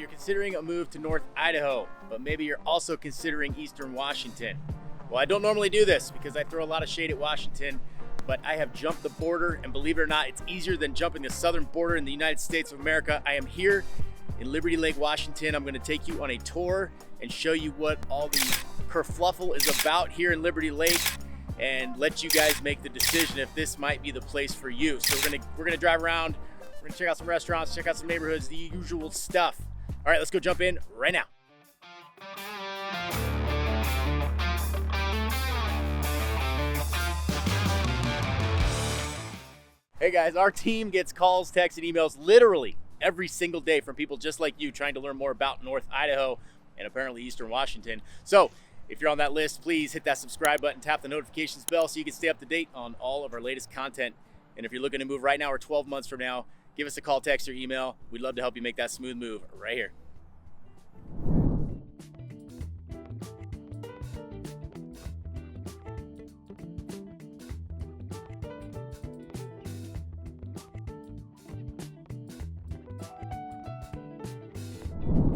you're considering a move to North Idaho, but maybe you're also considering Eastern Washington. Well, I don't normally do this because I throw a lot of shade at Washington, but I have jumped the border, and believe it or not, it's easier than jumping the southern border in the United States of America. I am here in Liberty Lake, Washington. I'm going to take you on a tour and show you what all the kerfluffle is about here in Liberty Lake, and let you guys make the decision if this might be the place for you. So we're gonna drive around. We're gonna check out some restaurants, check out some neighborhoods, the usual stuff. All right, let's go jump in right now. Hey guys, our team gets calls, texts, and emails literally every single day from people just like you trying to learn more about North Idaho and apparently Eastern Washington. So if you're on that list, please hit that subscribe button, tap the notifications bell so you can stay up to date on all of our latest content. And if you're looking to move right now or 12 months from now, give us a call, text, or email. We'd love to help you make that smooth move right here.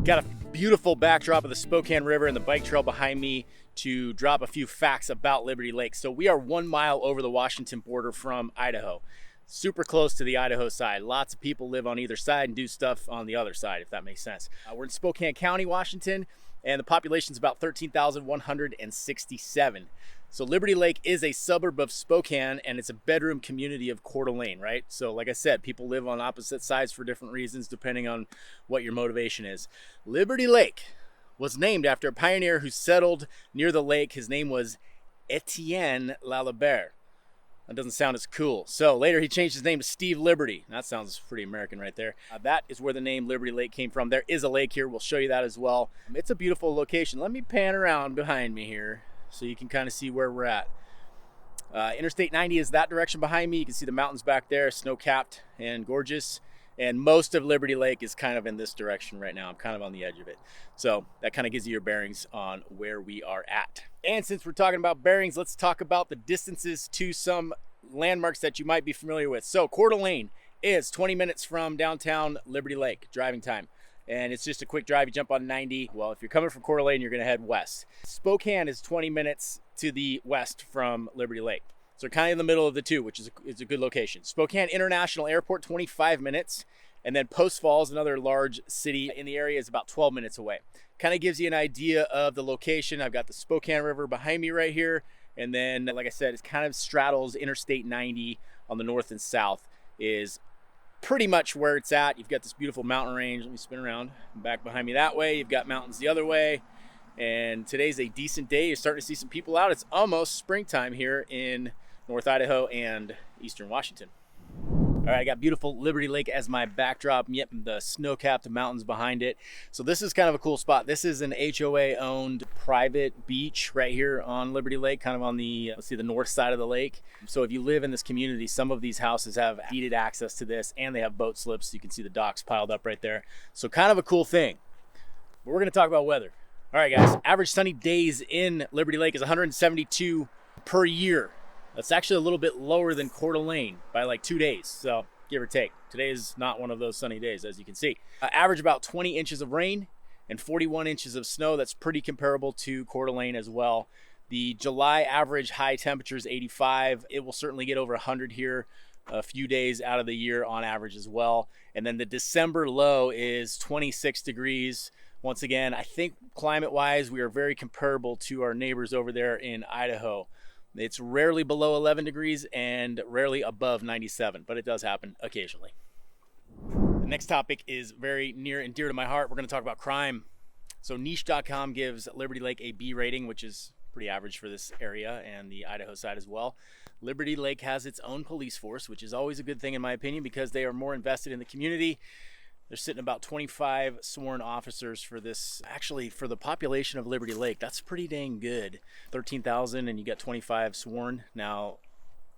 Got a beautiful backdrop of the Spokane River and the bike trail behind me to drop a few facts about Liberty Lake. So we are 1 mile over the Washington border from Idaho. Super close to the Idaho side. Lots of people live on either side and do stuff on the other side, if that makes sense. We're in Spokane County, Washington, and the population is about 13,167. So Liberty Lake is a suburb of Spokane, and it's a bedroom community of Coeur d'Alene, right? So like I said, people live on opposite sides for different reasons, depending on what your motivation is. Liberty Lake was named after a pioneer who settled near the lake. His name was Etienne Lalibert. That doesn't sound as cool. So later he changed his name to Steve Liberty. That sounds pretty American right there. That is where the name Liberty Lake came from. There is a lake here. We'll show you that as well. It's a beautiful location. Let me pan around behind me here so you can kind of see where we're at. Interstate 90 is that direction behind me. You can see the mountains back there, snow-capped and gorgeous. And most of Liberty Lake is kind of in this direction right now. I'm kind of on the edge of it. So that kind of gives you your bearings on where we are at. And since we're talking about bearings, let's talk about the distances to some landmarks that you might be familiar with. So Coeur d'Alene is 20 minutes from downtown Liberty Lake, driving time. And it's just a quick drive. You jump on 90. Well, if you're coming from Coeur d'Alene, you're going to head west. Spokane is 20 minutes to the west from Liberty Lake. So kind of in the middle of the two, which is a good location. Spokane International Airport, 25 minutes. And then Post Falls, another large city in the area, is about 12 minutes away. Kind of gives you an idea of the location. I've got the Spokane River behind me right here. And then, like I said, it kind of straddles Interstate 90 on the north and south, is pretty much where it's at. You've got this beautiful mountain range. Let me spin around. Back behind me that way. You've got mountains the other way. And today's a decent day. You're starting to see some people out. It's almost springtime here in North Idaho and Eastern Washington. All right, I got beautiful Liberty Lake as my backdrop. Yep, the snow-capped mountains behind it. So this is kind of a cool spot. This is an HOA-owned private beach right here on Liberty Lake, kind of on the, let's see, the north side of the lake. So if you live in this community, some of these houses have deeded access to this, and they have boat slips. You can see the docks piled up right there. So kind of a cool thing. But we're going to talk about weather. All right, guys, average sunny days in Liberty Lake is 172 per year. That's actually a little bit lower than Coeur d'Alene by like 2 days, so give or take. Today is not one of those sunny days, as you can see. Average about 20 inches of rain and 41 inches of snow. That's pretty comparable to Coeur d'Alene as well. The July average high temperature is 85. It will certainly get over 100 here a few days out of the year on average as well. And then the December low is 26 degrees. Once again, I think climate-wise, we are very comparable to our neighbors over there in Idaho. It's rarely below 11 degrees and rarely above 97, but it does happen occasionally. The next topic is very near and dear to my heart. We're going to talk about crime. So niche.com gives Liberty Lake a B rating, which is pretty average for this area and the Idaho side as well. Liberty Lake has its own police force, which is always a good thing in my opinion because they are more invested in the community. They're sitting about 25 sworn officers for this. Actually, for the population of Liberty Lake, that's pretty dang good. 13,000 and you got 25 sworn. Now,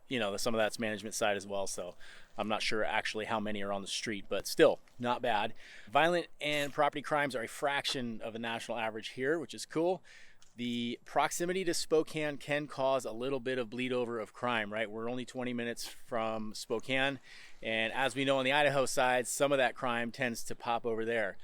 you know, some of that's management side as well, so I'm not sure actually how many are on the street, but still not bad. Violent and property crimes are a fraction of the national average here, which is cool. The proximity to Spokane can cause a little bit of bleed over of crime, right? We're only 20 minutes from Spokane. And as we know on the Idaho side, some of that crime tends to pop over there.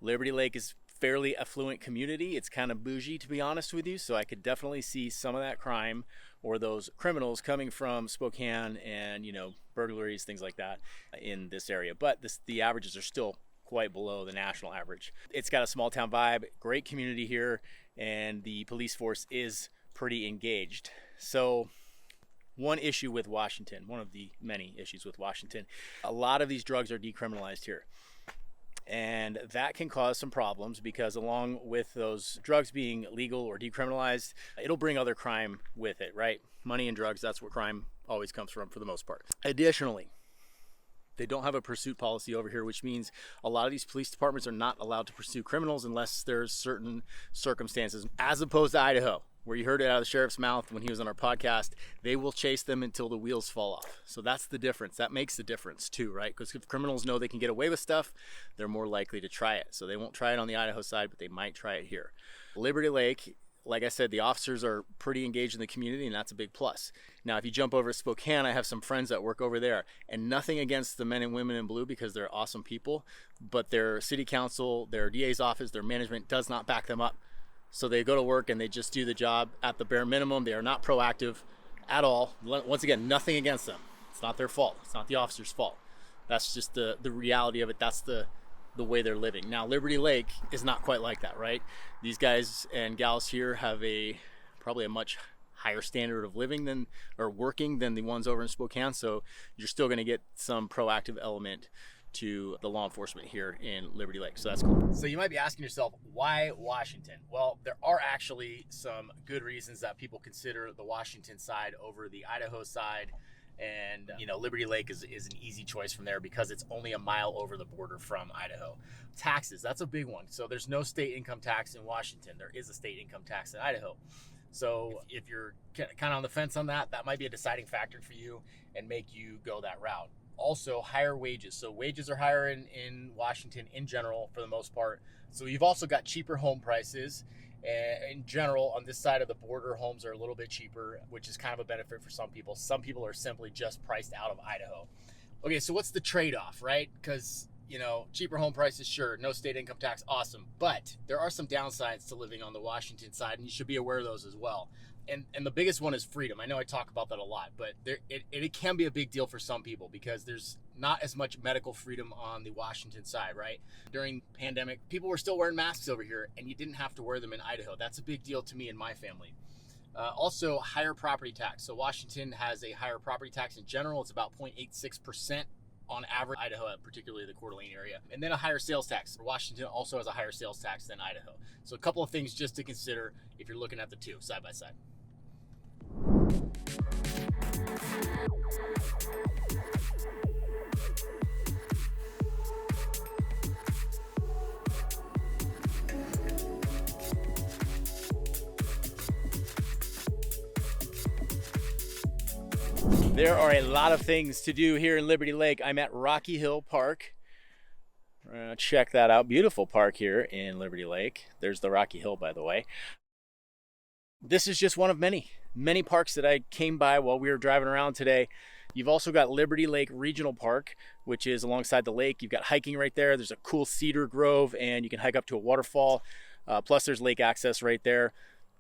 Liberty Lake is fairly affluent community. It's kind of bougie, to be honest with you. So I could definitely see some of that crime or those criminals coming from Spokane and, burglaries, things like that in this area. But the averages are still quite below the national average. It's got a small town vibe, great community here, and the police force is pretty engaged. So one issue with Washington, one of the many issues with Washington, a lot of these drugs are decriminalized here. And that can cause some problems because along with those drugs being legal or decriminalized, it'll bring other crime with it, right? Money and drugs, that's where crime always comes from for the most part. Additionally, they don't have a pursuit policy over here, which means a lot of these police departments are not allowed to pursue criminals unless there's certain circumstances, as opposed to Idaho, where you heard it out of the sheriff's mouth when he was on our podcast. They will chase them until the wheels fall off. So that's the difference. That makes the difference too, right? Because if criminals know they can get away with stuff, they're more likely to try it. So they won't try it on the Idaho side, but they might try it here. Liberty Lake, like I said, the officers are pretty engaged in the community, and that's a big plus. Now, if you jump over to Spokane, I have some friends that work over there, and nothing against the men and women in blue because they're awesome people, but their city council, their DA's office, their management does not back them up. So they go to work and they just do the job at the bare minimum. They are not proactive at all. Once again, nothing against them. It's not their fault. It's not the officer's fault. That's just the reality of it. That's the way they're living. Now, Liberty Lake is not quite like that, right? These guys and gals here have probably a much higher standard of living working than the ones over in Spokane. So you're still going to get some proactive element to the law enforcement here in Liberty Lake. So that's cool. So you might be asking yourself, why Washington? Well, there are actually some good reasons that people consider the Washington side over the Idaho side. And, Liberty Lake is an easy choice from there because it's only a mile over the border from Idaho. Taxes, that's a big one. So there's no state income tax in Washington. There is a state income tax in Idaho. So if you're kind of on the fence on that, that might be a deciding factor for you and make you go that route. Also, higher wages. So wages are higher in Washington in general for the most part. So you've also got cheaper home prices. In general, on this side of the border, homes are a little bit cheaper, which is kind of a benefit for some people. Some people are simply just priced out of Idaho. Okay, so what's the trade-off, right? Because, cheaper home prices, sure, no state income tax, awesome. But there are some downsides to living on the Washington side, and you should be aware of those as well. And the biggest one is freedom. I know I talk about that a lot, but it can be a big deal for some people because there's not as much medical freedom on the Washington side, right? During pandemic, people were still wearing masks over here, and you didn't have to wear them in Idaho. That's a big deal to me and my family. Also, higher property tax. So Washington has a higher property tax in general. It's about 0.86% on average. Idaho, particularly the Coeur d'Alene area. And then a higher sales tax. Washington also has a higher sales tax than Idaho. So a couple of things just to consider if you're looking at the two side by side. There are a lot of things to do here in Liberty Lake. I'm at Rocky Hill Park. Check that out. Beautiful park here in Liberty Lake. There's the Rocky Hill, by the way. This is just one of many parks that I came by while we were driving around today. You've also got Liberty Lake Regional Park, which is alongside the lake. You've got hiking right there. There's a cool cedar grove, and you can hike up to a waterfall. Plus, there's lake access right there.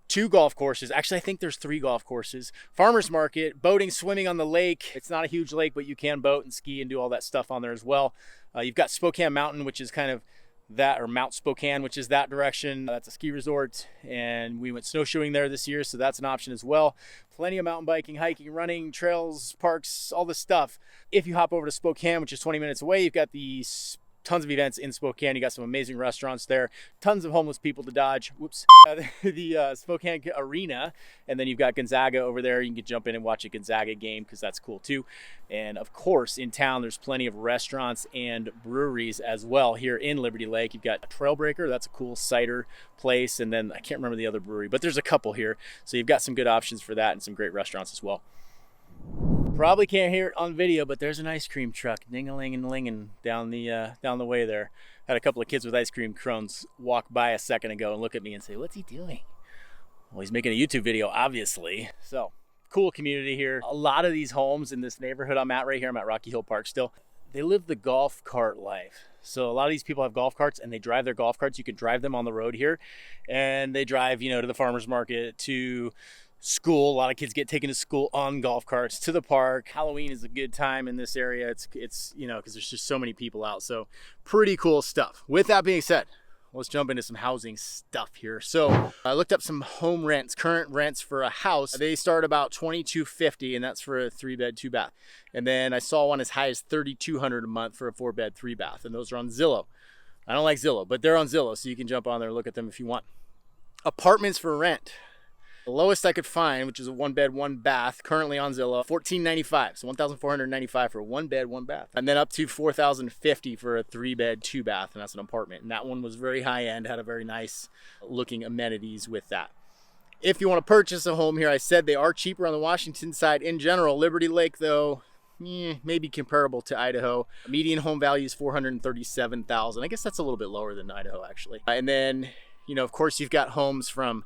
2 golf courses. Actually, I think there's 3 golf courses. Farmers market, boating, swimming on the lake. It's not a huge lake, but you can boat and ski and do all that stuff on there as well. You've got Spokane Mountain, which is kind of that, or Mount Spokane, which is that direction. That's a ski resort, and we went snowshoeing there this year, so that's an option as well. Plenty of mountain biking, hiking, running, trails, parks, all this stuff. If you hop over to Spokane, which is 20 minutes away, you've got tons of events in Spokane. You got some amazing restaurants there, tons of homeless people to dodge. The Spokane Arena, and then you've got Gonzaga over there. You can jump in and watch a Gonzaga game because that's cool too. And of course, in town, there's plenty of restaurants and breweries as well. Here in Liberty Lake, you've got Trailbreaker. That's a cool cider place, and then I can't remember the other brewery, but there's a couple here. So you've got some good options for that and some great restaurants as well. Probably can't hear it on video, but there's an ice cream truck ding-a-ling-a-linging down the way there. Had a couple of kids with ice cream cones walk by a second ago and look at me and say, "What's he doing?" Well, he's making a YouTube video, obviously. So, cool community here. A lot of these homes in this neighborhood I'm at right here, I'm at Rocky Hill Park still, they live the golf cart life. So a lot of these people have golf carts and they drive their golf carts. You can drive them on the road here, and they drive, you know, to the farmer's market, to school. A lot of kids get taken to school on golf carts, to the park. Halloween is a good time in this area. It's you know, because there's just so many people out. So pretty cool stuff. With that being said, let's jump into some housing stuff here. So I looked up some home rents, current rents for a house. They start about $2,250, and that's for a 3-bed, 2-bath. And then I saw one as high as $3,200 a month for a 4-bed, 3-bath. And those are on Zillow. I don't like Zillow, but they're on Zillow, so you can jump on there and look at them if you want. Apartments for rent. The lowest I could find, which is a 1-bed, 1-bath, currently on Zillow, $1,495. So $1,495 for a 1-bed, 1-bath. And then up to $4,050 for a 3-bed, 2-bath, and that's an apartment. And that one was very high end, had a very nice looking amenities with that. If you want to purchase a home here, I said they are cheaper on the Washington side in general. Liberty Lake, though, maybe comparable to Idaho. Median home value is $437,000. I guess that's a little bit lower than Idaho, actually. And then, you know, of course, you've got homes from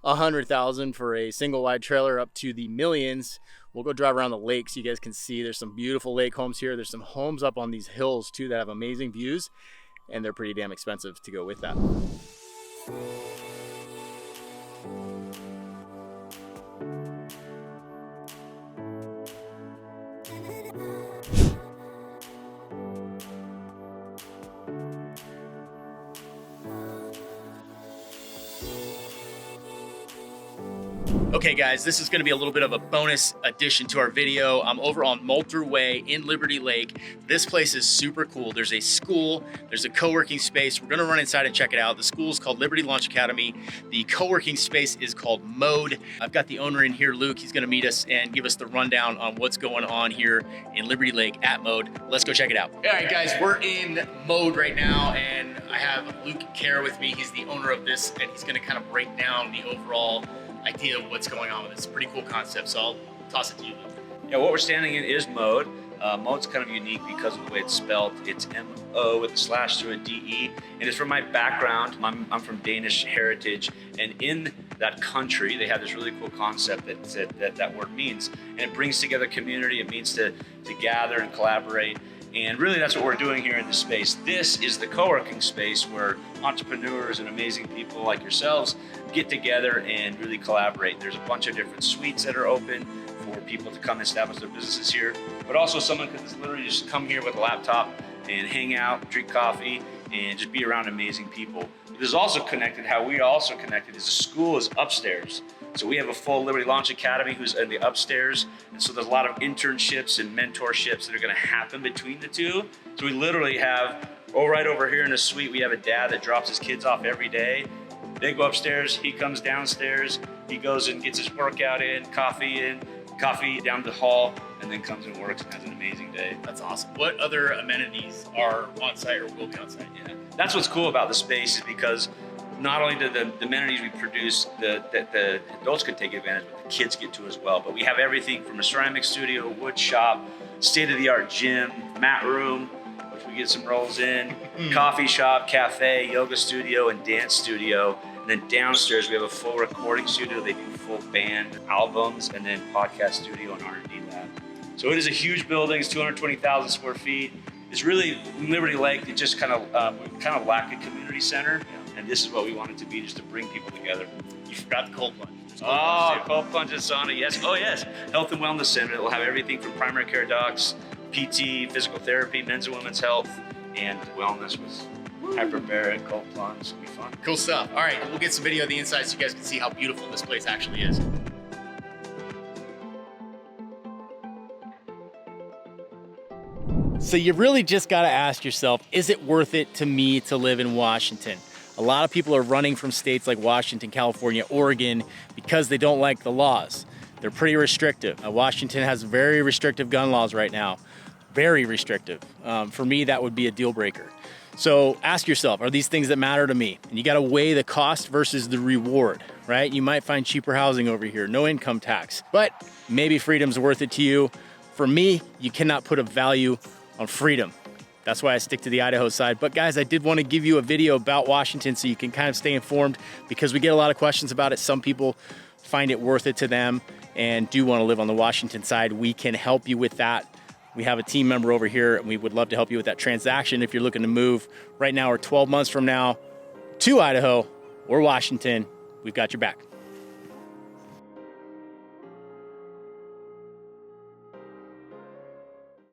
$100,000 for a single wide trailer up to the millions. We'll go drive around the lake so you guys can see. There's some beautiful lake homes here. There's some homes up on these hills too that have amazing views, and they're pretty damn expensive to go with that. Okay guys, this is gonna be a little bit of a bonus addition to our video. I'm over on Moulter Way in Liberty Lake. This place is super cool. There's a school, there's a co-working space. We're gonna run inside and check it out. The school is called Liberty Launch Academy. The co-working space is called Mode. I've got the owner in here, Luke. He's gonna meet us and give us the rundown on what's going on here in Liberty Lake at Mode. Let's go check it out. All right guys, we're in Mode right now, and I have Luke Kerr with me. He's the owner of this, and he's gonna kind of break down the overall idea of what's going on with it. It's a pretty cool concept, so I'll toss it to you, Luke. Yeah, what we're standing in is Mode. Mode's kind of unique because of the way it's spelled. It's M-O with a slash through a D-E. And it's from my background. I'm from Danish heritage. And in that country, they have this really cool concept that word means. And it brings together community. It means to gather and collaborate. And really that's what we're doing here in this space. This is the co-working space where entrepreneurs and amazing people like yourselves get together and really collaborate. There's a bunch of different suites that are open for people to come and establish their businesses here, but also someone could just literally just come here with a laptop and hang out, drink coffee, and just be around amazing people. This is also connected, how we are also connected is the school is upstairs. So we have a full Liberty Launch Academy who's in the upstairs. And so there's a lot of internships and mentorships that are gonna happen between the two. So we literally have, right over here in the suite, we have a dad that drops his kids off every day. They go upstairs, he comes downstairs, he goes and gets his workout in, coffee down the hall, and then comes and works and has an amazing day. That's awesome. What other amenities are on site or will be on site? Yeah, that's what's cool about the space is because not only do the amenities we produce that the adults can take advantage of, but the kids get to as well. But we have everything from a ceramic studio, wood shop, state-of-the-art gym, mat room, which we get some rolls in, coffee shop, cafe, yoga studio, and dance studio. And then downstairs we have a full recording studio. They do full band albums, and then podcast studio and R&D lab. So it is a huge building. It's 220,000 square feet. It's really in Liberty Lake. It just kind of lack a community center. And this is what we want it to be, just to bring people together. You forgot the cold plunge. Cold plunge and sauna, yes. Oh, yes. Health and Wellness Center. It will have everything from primary care docs, PT, physical therapy, men's and women's health, and wellness with hyperbaric, cold plunge. It'll be fun. Cool stuff. All right, we'll get some video of the inside so you guys can see how beautiful this place actually is. So you really just got to ask yourself, is it worth it to me to live in Washington? A lot of people are running from states like Washington, California, Oregon because they don't like the laws. They're pretty restrictive. Washington has very restrictive gun laws right now. Very restrictive. For me, that would be a deal breaker. So ask yourself, are these things that matter to me? And you got to weigh the cost versus the reward, right? You might find cheaper housing over here, no income tax, but maybe freedom's worth it to you. For me, you cannot put a value on freedom. That's why I stick to the Idaho side. But guys, I did want to give you a video about Washington so you can kind of stay informed because we get a lot of questions about it. Some people find it worth it to them and do want to live on the Washington side. We can help you with that. we have a team member over here, and we would love to help you with that transaction if you're looking to move right now or 12 months from now to Idaho or Washington. We've got your back.